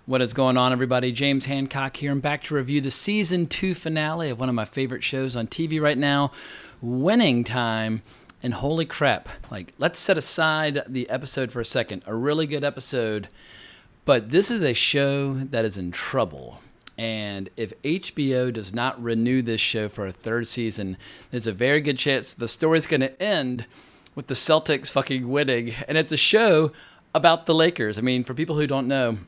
What is going on, everybody? James Hancock here. I'm back to review the Season 2 finale of one of my favorite shows on TV right now, Winning Time. And holy crap, let's set aside the episode for a second. A really good episode, but this is a show that is in trouble. And if HBO does not renew this show for a third season, there's a very good chance the story's going to end with the Celtics fucking winning. And it's a show about the Lakers. I mean, for people who don't know,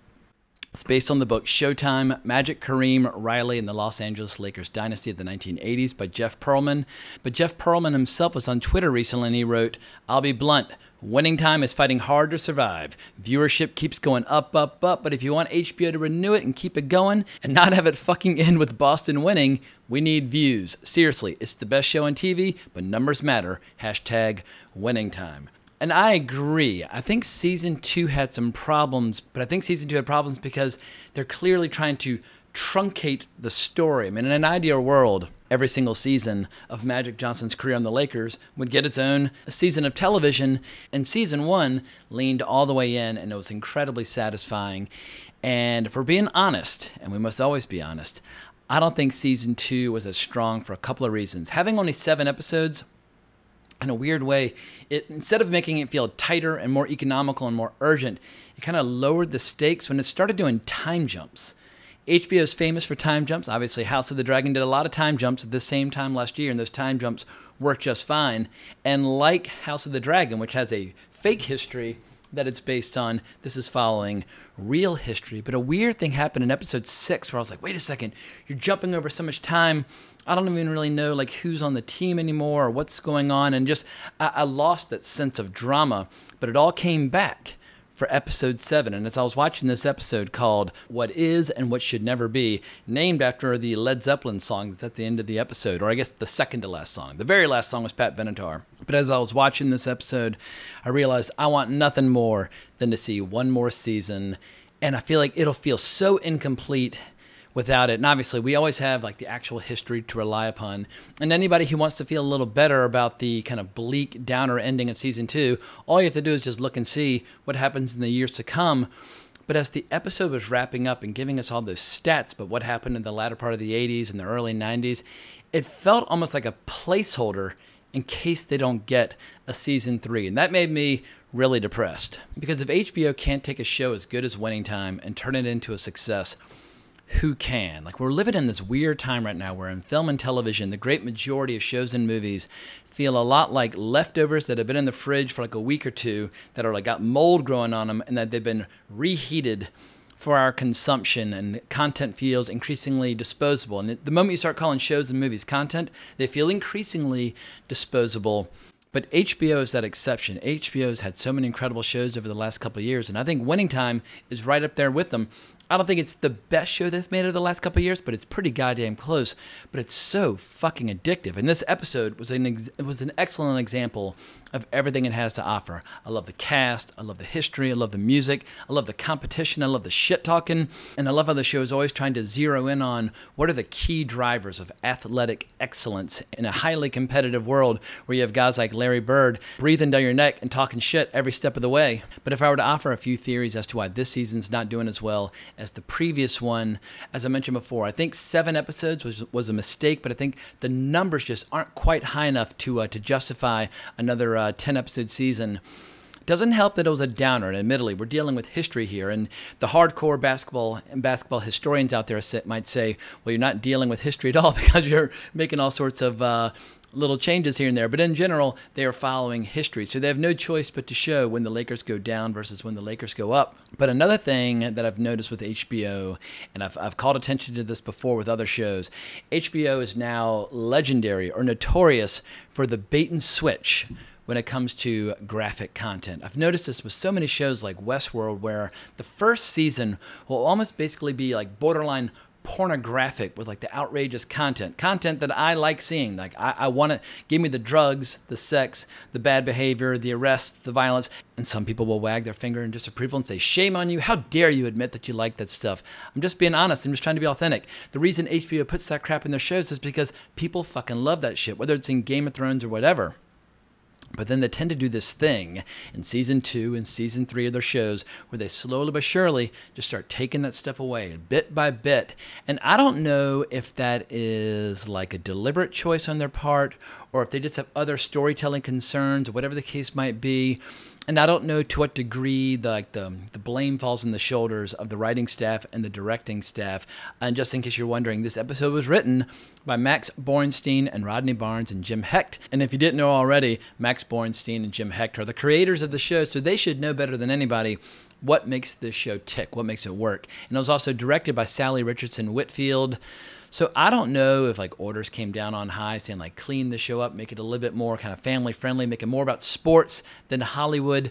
it's based on the book Showtime, Magic, Kareem, Riley, and the Los Angeles Lakers Dynasty of the 1980s by Jeff Pearlman. But Jeff Pearlman himself was on Twitter recently and he wrote, "I'll be blunt. Winning Time is fighting hard to survive. Viewership keeps going up, but if you want HBO to renew it and keep it going and not have it fucking end with Boston winning, we need views. Seriously, it's the best show on TV, but numbers matter. Hashtag Winning Time." And I agree. I think Season 2 had some problems, but I think Season 2 had problems because they're clearly trying to truncate the story. I mean, in an ideal world, every single season of Magic Johnson's career on the Lakers would get its own season of television, and Season 1 leaned all the way in, and it was incredibly satisfying. And if we're being honest, and we must always be honest, I don't think Season 2 was as strong for a couple of reasons. Having only 7 episodes, in a weird way, instead of making it feel tighter and more economical and more urgent, it kind of lowered the stakes when it started doing time jumps. HBO is famous for time jumps. Obviously, House of the Dragon did a lot of time jumps at the same time last year, and those time jumps worked just fine. And like House of the Dragon, which has a fake history that it's based on, this is following real history. But a weird thing happened in episode 6 where I was like, wait a second, you're jumping over so much time. I don't even really know who's on the team anymore or what's going on. And just, I lost that sense of drama, but it all came back for episode 7. And as I was watching this episode called What Is and What Should Never Be, named after the Led Zeppelin song that's at the end of the episode, or I guess the second to last song. The very last song was Pat Benatar. But as I was watching this episode, I realized I want nothing more than to see one more season. And I feel like it'll feel so incomplete without it. And obviously, we always have the actual history to rely upon. And anybody who wants to feel a little better about the kind of bleak, downer ending of Season 2, all you have to do is just look and see what happens in the years to come. But as the episode was wrapping up and giving us all those stats about what happened in the latter part of the 80s and the early 90s, it felt almost like a placeholder in case they don't get a Season 3. And that made me really depressed. Because if HBO can't take a show as good as Winning Time and turn it into a success, who can? We're living in this weird time right now where in film and television, the great majority of shows and movies feel a lot like leftovers that have been in the fridge for a week or two that are got mold growing on them and that they've been reheated for our consumption, and content feels increasingly disposable. And the moment you start calling shows and movies content, they feel increasingly disposable. But HBO is that exception. HBO has had so many incredible shows over the last couple of years, and I think Winning Time is right up there with them. I don't think it's the best show they've made over the last couple of years, but it's pretty goddamn close. But it's so fucking addictive. And this episode was an excellent example of everything it has to offer. I love the cast. I love the history. I love the music. I love the competition. I love the shit talking. And I love how the show is always trying to zero in on what are the key drivers of athletic excellence in a highly competitive world where you have guys like Larry Bird breathing down your neck and talking shit every step of the way. But if I were to offer a few theories as to why this season's not doing as well as the previous one, as I mentioned before, I think 7 episodes was a mistake, but I think the numbers just aren't quite high enough to justify another 10-episode season. Doesn't help that it was a downer, and admittedly, we're dealing with history here, and the hardcore basketball historians out there might say, well, you're not dealing with history at all because you're making all sorts of little changes here and there, but in general, they are following history. So they have no choice but to show when the Lakers go down versus when the Lakers go up. But another thing that I've noticed with HBO, and I've called attention to this before with other shows, HBO is now legendary or notorious for the bait and switch when it comes to graphic content. I've noticed this with so many shows like Westworld, where the first season will almost basically be borderline pornographic with the outrageous content that I like seeing. I want to give me the drugs, the sex, the bad behavior, the arrests, the violence. And some people will wag their finger in disapproval and say, shame on you. How dare you admit that you like that stuff? I'm just being honest. I'm just trying to be authentic. The reason HBO puts that crap in their shows is because people fucking love that shit, whether it's in Game of Thrones or whatever. But then they tend to do this thing in season 2 and season 3 of their shows where they slowly but surely just start taking that stuff away bit by bit. And I don't know if that is like a deliberate choice on their part or if they just have other storytelling concerns or whatever the case might be. And I don't know to what degree the blame falls on the shoulders of the writing staff and the directing staff. And just in case you're wondering, this episode was written by Max Borenstein and Rodney Barnes and Jim Hecht. And if you didn't know already, Max Borenstein and Jim Hecht are the creators of the show, so they should know better than anybody what makes this show tick, what makes it work. And it was also directed by Sally Richardson Whitfield. So I don't know if like orders came down on high saying like clean the show up, make it a little bit more kind of family friendly, make it more about sports than Hollywood.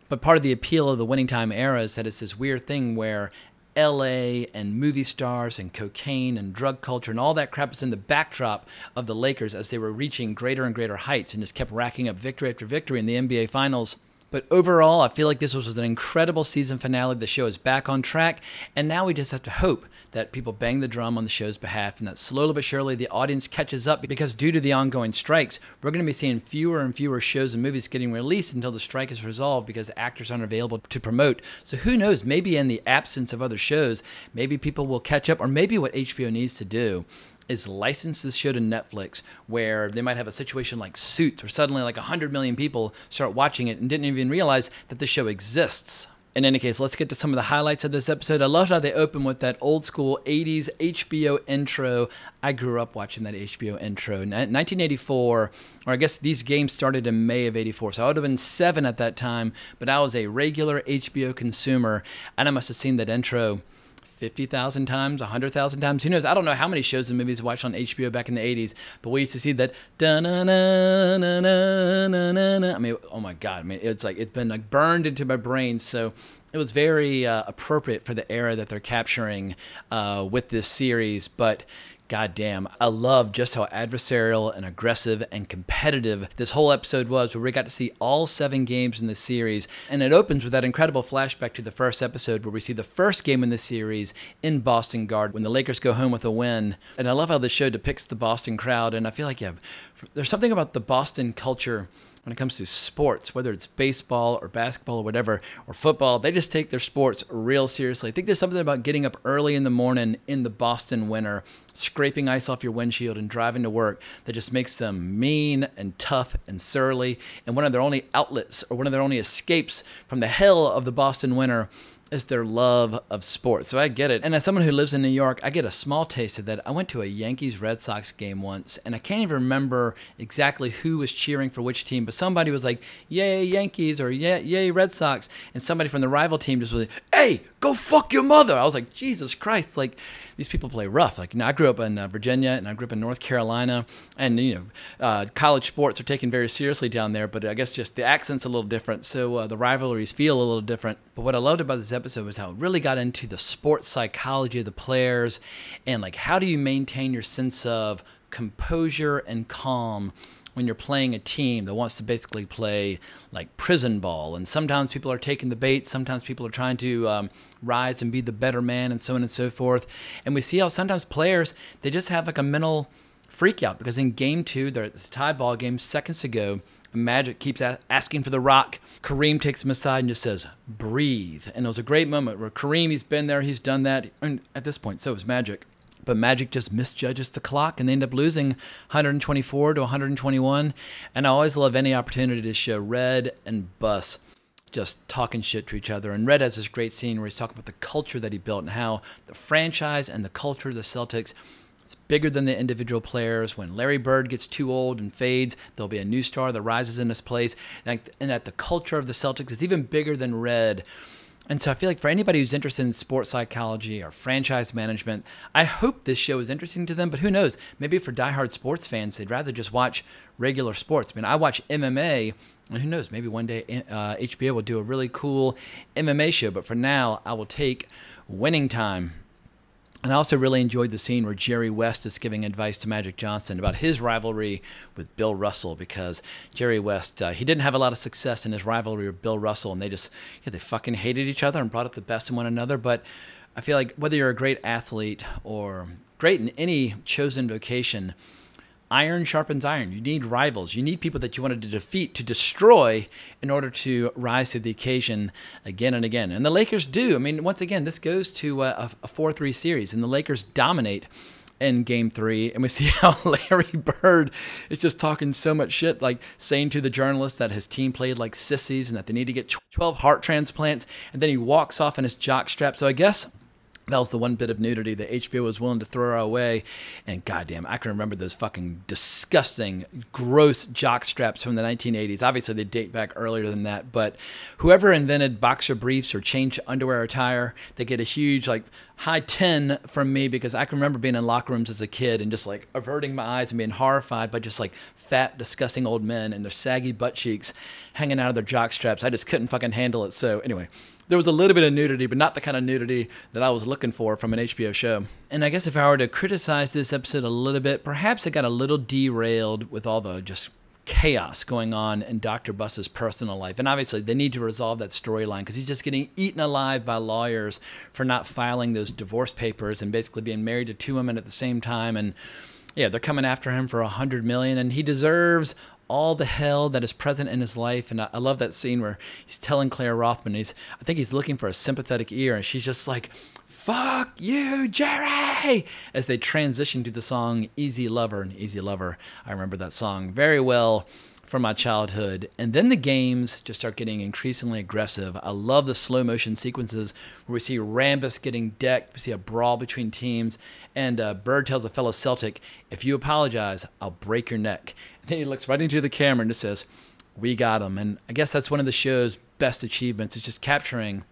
But part of the appeal of the Winning Time era is that it's this weird thing where LA and movie stars and cocaine and drug culture and all that crap is in the backdrop of the Lakers as they were reaching greater and greater heights and just kept racking up victory after victory in the NBA Finals. But overall, I feel like this was an incredible season finale. The show is back on track, and now we just have to hope that people bang the drum on the show's behalf and that slowly but surely the audience catches up, because due to the ongoing strikes, we're going to be seeing fewer and fewer shows and movies getting released until the strike is resolved because actors aren't available to promote. So who knows, maybe in the absence of other shows, maybe people will catch up, or maybe what HBO needs to do is license this show to Netflix, where they might have a situation like Suits, where suddenly like 100 million people start watching it and didn't even realize that the show exists. In any case, let's get to some of the highlights of this episode. I loved how they open with that old school 80s HBO intro. I grew up watching that HBO intro. 1984, or I guess these games started in May of 84, so I would have been 7 at that time, but I was a regular HBO consumer, and I must have seen that intro 50,000 times, 100,000 times. Who knows? I don't know how many shows and movies I watched on HBO back in the 80s, but we used to see that da-na-na-na-na-na-na. I mean, oh my God. I mean, it's been like burned into my brain. So it was very appropriate for the era that they're capturing with this series. But goddamn, I love just how adversarial and aggressive and competitive this whole episode was, where we got to see all 7 games in the series. And it opens with that incredible flashback to the first episode where we see the first game in the series in Boston Garden when the Lakers go home with a win. And I love how the show depicts the Boston crowd. And I feel like, yeah, there's something about the Boston culture when it comes to sports, whether it's baseball or basketball or whatever, or football. They just take their sports real seriously. I think there's something about getting up early in the morning in the Boston winter, scraping ice off your windshield and driving to work that just makes them mean and tough and surly. And one of their only outlets, or one of their only escapes from the hell of the Boston winter, is their love of sports. So I get it. And as someone who lives in New York, I get a small taste of that. I went to a Yankees-Red Sox game once, and I can't even remember exactly who was cheering for which team, but somebody was like, yay Yankees, or yay Red Sox, and somebody from the rival team just was like, hey, go fuck your mother. I was like, Jesus Christ, like, these people play rough. Like, you know, I grew up in Virginia, and I grew up in North Carolina, and, you know, college sports are taken very seriously down there, but I guess just the accent's a little different, so the rivalries feel a little different. But what I loved about this episode was how it really got into the sports psychology of the players, and like, how do you maintain your sense of composure and calm when you're playing a team that wants to basically play like prison ball. And sometimes people are taking the bait, sometimes people are trying to rise and be the better man, and so on and so forth. And we see how sometimes players, they just have like a mental freak out, because in game 2, there's a tie ball game seconds ago, Magic keeps asking for the rock. Kareem takes him aside and just says, breathe. And it was a great moment where Kareem, he's been there, he's done that. And at this point, so is Magic. But Magic just misjudges the clock, and they end up losing 124 to 121. And I always love any opportunity to show Red and Bus just talking shit to each other. And Red has this great scene where he's talking about the culture that he built and how the franchise and the culture of the Celtics, it's bigger than the individual players. When Larry Bird gets too old and fades, there'll be a new star that rises in his place. And that the culture of the Celtics is even bigger than Red. And so I feel like for anybody who's interested in sports psychology or franchise management, I hope this show is interesting to them. But who knows? Maybe for diehard sports fans, they'd rather just watch regular sports. I mean, I watch MMA, and who knows? Maybe one day HBO will do a really cool MMA show. But for now, I will take Winning Time. And I also really enjoyed the scene where Jerry West is giving advice to Magic Johnson about his rivalry with Bill Russell, because Jerry West, he didn't have a lot of success in his rivalry with Bill Russell, and they fucking hated each other and brought out the best in one another. But I feel like whether you're a great athlete or great in any chosen vocation, iron sharpens iron. You need rivals. You need people that you wanted to defeat, to destroy, in order to rise to the occasion again and again. And the Lakers do. I mean, once again, this goes to a 4-3 series, and the Lakers dominate in Game 3, and we see how Larry Bird is just talking so much shit, like saying to the journalist that his team played like sissies and that they need to get 12 heart transplants, and then he walks off in his jockstrap. So I guess that was the one bit of nudity that HBO was willing to throw our way. And goddamn, I can remember those fucking disgusting, gross jock straps from the 1980s. Obviously, they date back earlier than that. But whoever invented boxer briefs or changed underwear attire, they get a huge, like, high 10 from me, because I can remember being in locker rooms as a kid and just, like, averting my eyes and being horrified by just, like, fat, disgusting old men and their saggy butt cheeks hanging out of their jock straps. I just couldn't fucking handle it. So anyway, there was a little bit of nudity, but not the kind of nudity that I was looking for from an HBO show. And I guess if I were to criticize this episode a little bit, perhaps it got a little derailed with all the just chaos going on in Dr. Buss's personal life. And obviously, they need to resolve that storyline because he's just getting eaten alive by lawyers for not filing those divorce papers and basically being married to 2 women at the same time. And yeah, they're coming after him for $100 million, and he deserves all the hell that is present in his life. And I love that scene where he's telling Claire Rothman, I think he's looking for a sympathetic ear, and she's just like, "Fuck you, Jerry," as they transition to the song Easy Lover. And Easy Lover, I remember that song very well from my childhood. And then the games just start getting increasingly aggressive. I love the slow motion sequences where we see Rambis getting decked, we see a brawl between teams, and Bird tells a fellow Celtic, "If you apologize, I'll break your neck." And then he looks right into the camera and just says, "We got him." And I guess that's one of the show's best achievements, is just capturing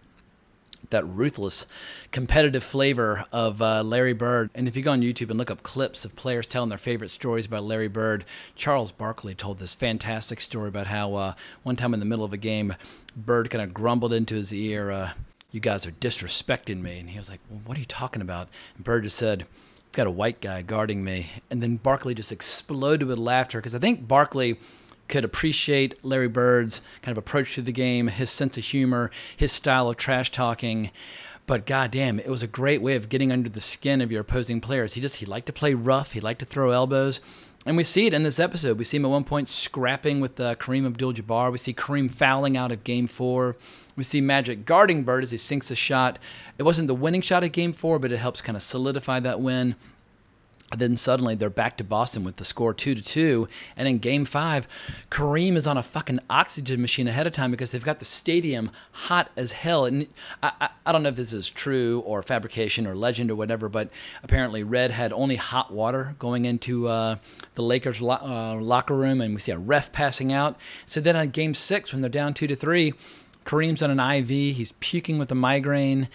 that ruthless, competitive flavor of Larry Bird. And if you go on YouTube and look up clips of players telling their favorite stories about Larry Bird, Charles Barkley told this fantastic story about how one time in the middle of a game, Bird kind of grumbled into his ear, "You guys are disrespecting me." And he was like, "Well, what are you talking about?" And Bird just said, "I've got a white guy guarding me." And then Barkley just exploded with laughter, because I think Barkley could appreciate Larry Bird's kind of approach to the game, his sense of humor, his style of trash talking. But goddamn, it was a great way of getting under the skin of your opposing players. He liked to play rough. He liked to throw elbows. And we see it in this episode. We see him at one point scrapping with Kareem Abdul-Jabbar. We see Kareem fouling out of Game 4. We see Magic guarding Bird as he sinks a shot. It wasn't the winning shot of Game 4, but it helps kind of solidify that win. Then suddenly they're back to Boston with the score 2-2. And in Game 5, Kareem is on a fucking oxygen machine ahead of time because they've got the stadium hot as hell. And I don't know if this is true or fabrication or legend or whatever, but apparently Red had only hot water going into the Lakers locker room, and we see a ref passing out. So then on Game 6, when they're down 2-3, Kareem's on an IV. He's puking with a migraine.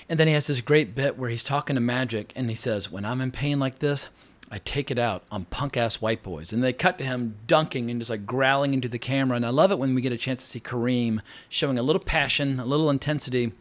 And then he has this great bit where he's talking to Magic, and he says, "When I'm in pain like this, I take it out on punk-ass white boys." And they cut to him dunking and just like growling into the camera. And I love it when we get a chance to see Kareem showing a little passion, a little intensity.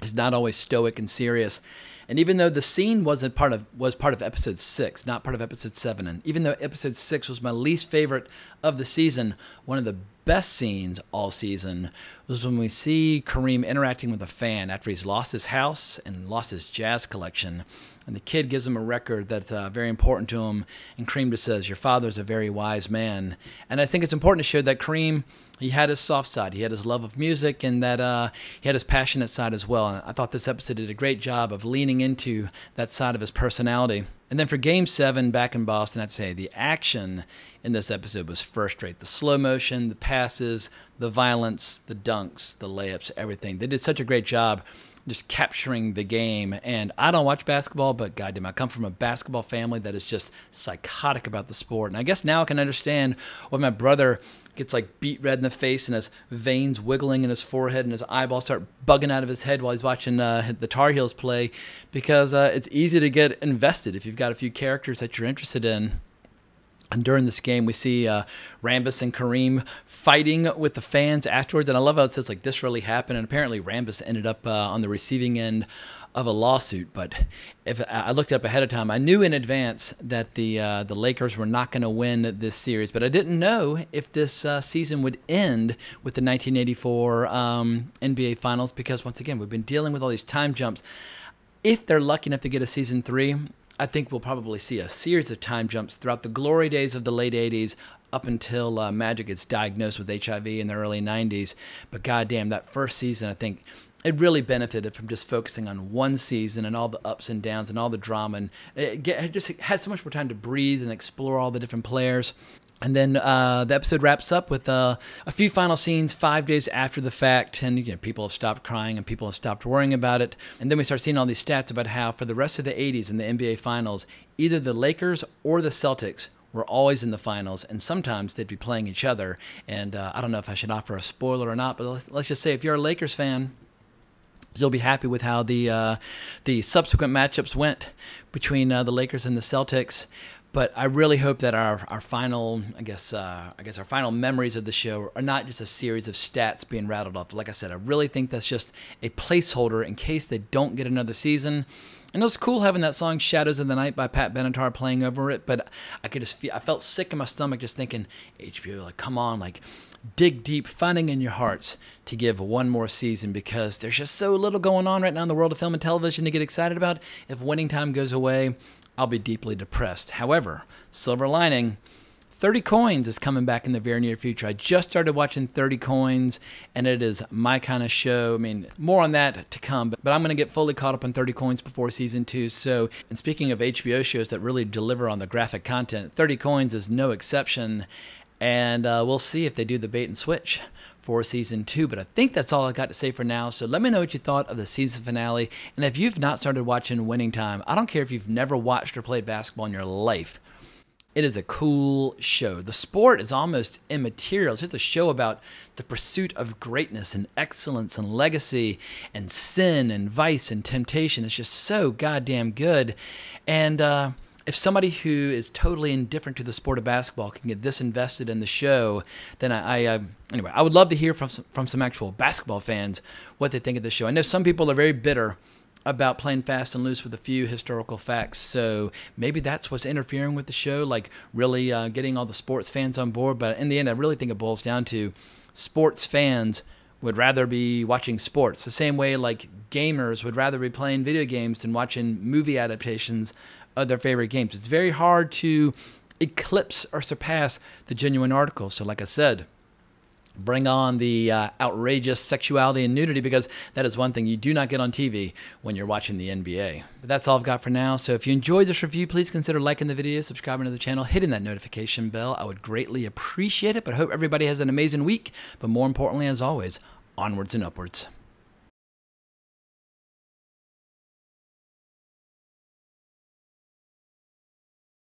He's not always stoic and serious. And even though the scene was part of episode 6, not part of episode 7, and even though episode 6 was my least favorite of the season, one of the best scenes all season was when we see Kareem interacting with a fan after he's lost his house and lost his jazz collection. And the kid gives him a record that's very important to him. And Kareem just says, "Your father's a very wise man." And I think it's important to show that Kareem, he had his soft side. He had his love of music, and that he had his passionate side as well. And I thought this episode did a great job of leaning into that side of his personality. And then for Game 7 back in Boston, I'd say the action in this episode was first rate. The slow motion, the passes, the violence, the dunks, the layups, everything. They did such a great job just capturing the game. And I don't watch basketball, but goddamn, I come from a basketball family that is just psychotic about the sport. And I guess now I can understand why my brother gets like beat red in the face and his veins wiggling in his forehead and his eyeballs start bugging out of his head while he's watching the Tar Heels play, because it's easy to get invested if you've got a few characters that you're interested in. And during this game, we see Rambis and Kareem fighting with the fans afterwards. And I love how it says, like, this really happened. And apparently Rambis ended up on the receiving end of a lawsuit. But if I looked it up ahead of time, I knew in advance that the Lakers were not going to win this series. But I didn't know if this season would end with the 1984 NBA Finals, because, once again, we've been dealing with all these time jumps. If they're lucky enough to get a season 3, I think we'll probably see a series of time jumps throughout the glory days of the late 80s up until Magic gets diagnosed with HIV in the early 90s. But goddamn, that first season, I think it really benefited from just focusing on one season and all the ups and downs and all the drama. And it just had so much more time to breathe and explore all the different players. And then the episode wraps up with a few final scenes 5 days after the fact, and people have stopped crying and people have stopped worrying about it. And then we start seeing all these stats about how for the rest of the 80s in the NBA Finals, either the Lakers or the Celtics were always in the finals, and sometimes they'd be playing each other. And I don't know if I should offer a spoiler or not, but let's just say if you're a Lakers fan, you'll be happy with how the subsequent matchups went between the Lakers and the Celtics. But I really hope that our final, our final memories of the show are not just a series of stats being rattled off. Like I said, I really think that's just a placeholder in case they don't get another season. And it was cool having that song "Shadows of the Night" by Pat Benatar playing over it. But I felt sick in my stomach just thinking, HBO, like, come on, like, dig deep, finding in your hearts to give one more season, because there's just so little going on right now in the world of film and television to get excited about. If Winning Time goes away, I'll be deeply depressed. However, silver lining, 30 Coins is coming back in the very near future. I just started watching 30 Coins, and it is my kind of show. I mean, more on that to come, but I'm going to get fully caught up on 30 Coins before season 2. So, and speaking of HBO shows that really deliver on the graphic content, 30 Coins is no exception, and we'll see if they do the bait and switch for season 2. But I think that's all I got to say for now. So let me know what you thought of the season finale. And if you've not started watching Winning Time, I don't care if you've never watched or played basketball in your life. It is a cool show. The sport is almost immaterial. It's just a show about the pursuit of greatness and excellence and legacy and sin and vice and temptation. It's just so goddamn good. And if somebody who is totally indifferent to the sport of basketball can get this invested in the show, then anyway, I would love to hear from some actual basketball fans what they think of the show. I know some people are very bitter about playing fast and loose with a few historical facts, so maybe that's what's interfering with the show, like really getting all the sports fans on board. But in the end, I really think it boils down to sports fans would rather be watching sports, the same way like gamers would rather be playing video games than watching movie adaptations of their favorite games. It's very hard to eclipse or surpass the genuine article. So like I said, bring on the outrageous sexuality and nudity, because that is one thing you do not get on TV when you're watching the NBA. But that's all I've got for now. So if you enjoyed this review, please consider liking the video, subscribing to the channel, hitting that notification bell. I would greatly appreciate it. But I hope everybody has an amazing week. But more importantly, as always, onwards and upwards.